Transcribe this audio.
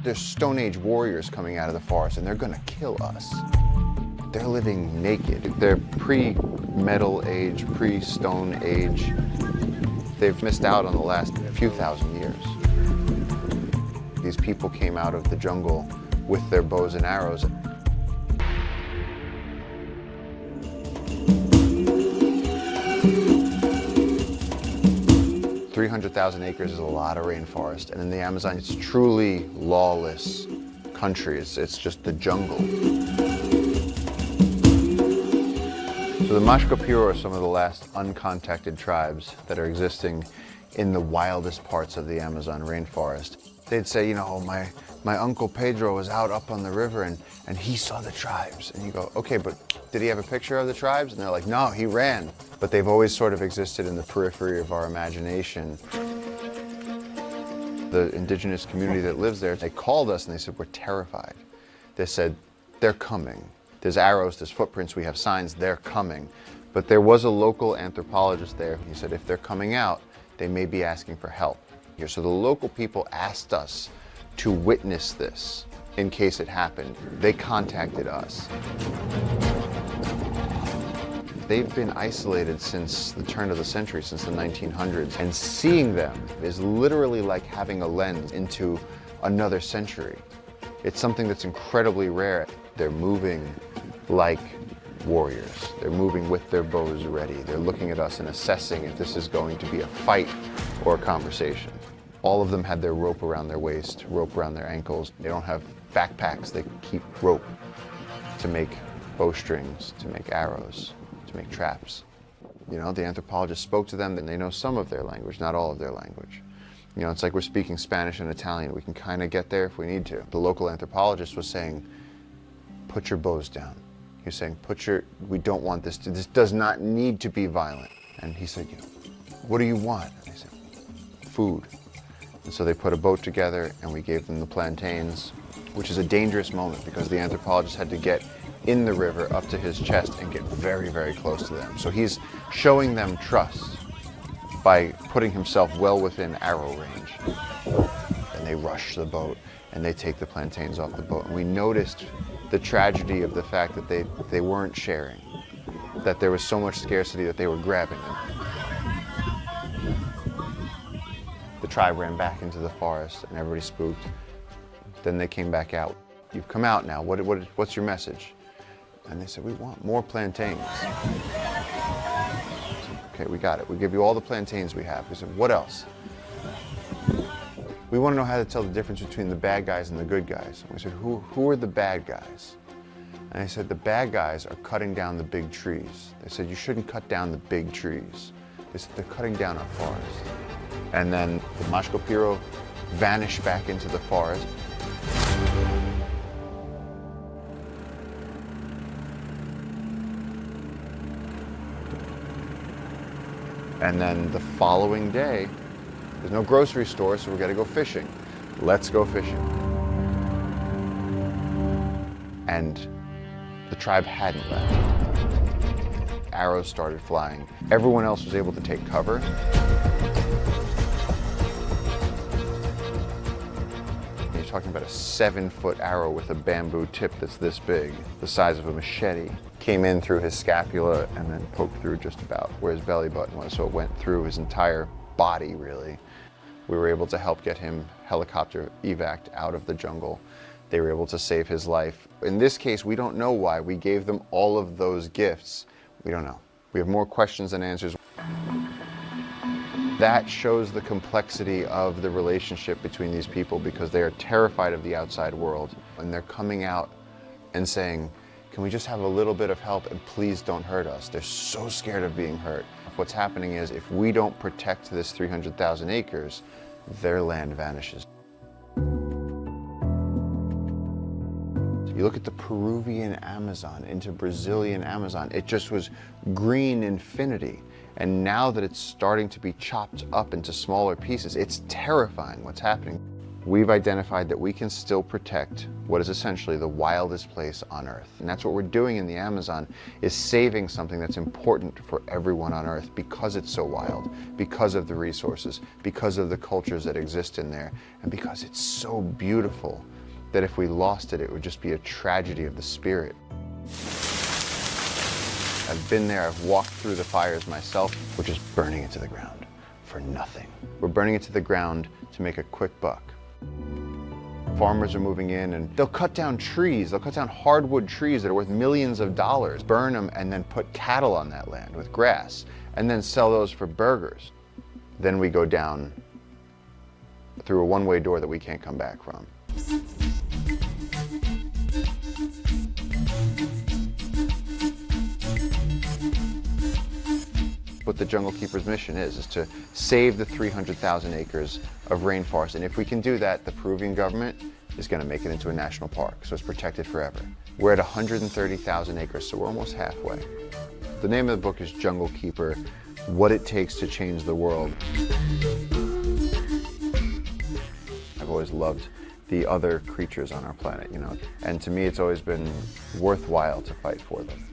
there's Stone Age warriors coming out of the forest and they're gonna kill us. They're living naked. They're pre-Metal Age, pre-Stone Age. They've missed out on the last few thousand years. These people came out of the jungle with their bows and arrows. "300,000 acres is a lot of rainforest, and in the Amazon, it's truly lawless country. It's just the jungle." So the Rourke-LINEofSIGHT are some of the last uncontacted tribes that are existing in the wildest parts of the Amazon rainforest. They'd say, you know, my uncle Pedro was out up on the river and he saw the tribes. And you go, okay, but did he have a picture of the tribes? And they're like, no, he ran. But they've always sort of existed in the periphery of our imagination. The indigenous community that lives there, they called us and they said, we're terrified. They said, they're coming. There's arrows, there's footprints, we have signs, they're coming. But there was a local anthropologist there. He said, if they're coming out, they may be asking for help. So the local people asked us to witness this in case it happened. They contacted us. They've been isolated since the turn of the century, since the 1900s, and seeing them is literally like having a lens into another century. It's something that's incredibly rare. They're moving like warriors. They're moving with their bows ready. They're looking at us and assessing if this is going to be a fight or a conversation. All of them had their rope around their waist, rope around their ankles. They don't have backpacks. They keep rope to make bowstrings, to make arrows, to make traps. You know, the anthropologist spoke to them and they know some of their language, not all of their language. You know, it's like we're speaking Spanish and Italian. We can kind of get there if we need to. The local anthropologist was saying, put your bows down. He was saying, we don't want this does not need to be violent. And he said, you know, what do you want? And they said, food. And so they put a boat together and we gave them the plantains, which is a dangerous moment because the anthropologist had to get in the river up to his chest and get very, very close to them. So he's showing them trust by putting himself well within arrow range. And they rush the boat and they take the plantains off the boat. And we noticed the tragedy of the fact that they weren't sharing, that there was so much scarcity that they were grabbing them. The tribe ran back into the forest and everybody spooked. Then they came back out. You've come out now, what's your message? And they said, we want more plantains. Okay, we got it. We give you all the plantains we have. We said, what else? We want to know how to tell the difference between the bad guys and the good guys. And we said, who are the bad guys? And they said, the bad guys are cutting down the big trees. They said, you shouldn't cut down the big trees. They said, they're cutting down our forest. And then the Rourke-LINEofSIGHT vanished back into the forest. And then the following day, there's no grocery store, so we got to go fishing. Let's go fishing. And the tribe hadn't left. Arrows started flying. Everyone else was able to take cover. You're talking about a 7-foot arrow with a bamboo tip that's this big, the size of a machete. Came in through his scapula and then poked through just about where his belly button was, so it went through his entire body, really. We were able to help get him helicopter evac'd out of the jungle. They were able to save his life. In this case, we don't know why. We gave them all of those gifts. We don't know. We have more questions than answers. That shows the complexity of the relationship between these people because they are terrified of the outside world. And they're coming out and saying, can we just have a little bit of help and please don't hurt us? They're so scared of being hurt. What's happening is if we don't protect this 300,000 acres, their land vanishes. You look at the Peruvian Amazon into Brazilian Amazon, it just was green infinity. And now that it's starting to be chopped up into smaller pieces, it's terrifying what's happening. we've identified that we can still protect what is essentially the wildest place on Earth. And that's what we're doing in the Amazon, is saving something that's important for everyone on Earth because it's so wild, because of the resources, because of the cultures that exist in there, and because it's so beautiful that if we lost it, it would just be a tragedy of the spirit. I've been there, I've walked through the fires myself. We're just burning it to the ground for nothing. We're burning it to the ground to make a quick buck. Farmers are moving in and they'll cut down trees, they'll cut down hardwood trees that are worth millions of dollars, burn them and then put cattle on that land with grass, and then sell those for burgers. Then we go down through a one-way door that we can't come back from. What the Jungle Keeper's mission is to save the 300,000 acres of rainforest. And if we can do that, the Peruvian government is going to make it into a national park, so it's protected forever. We're at 130,000 acres, so we're almost halfway. The name of the book is Jungle Keeper, What It Takes to Change the World. I've always loved the other creatures on our planet, you know, and to me it's always been worthwhile to fight for them.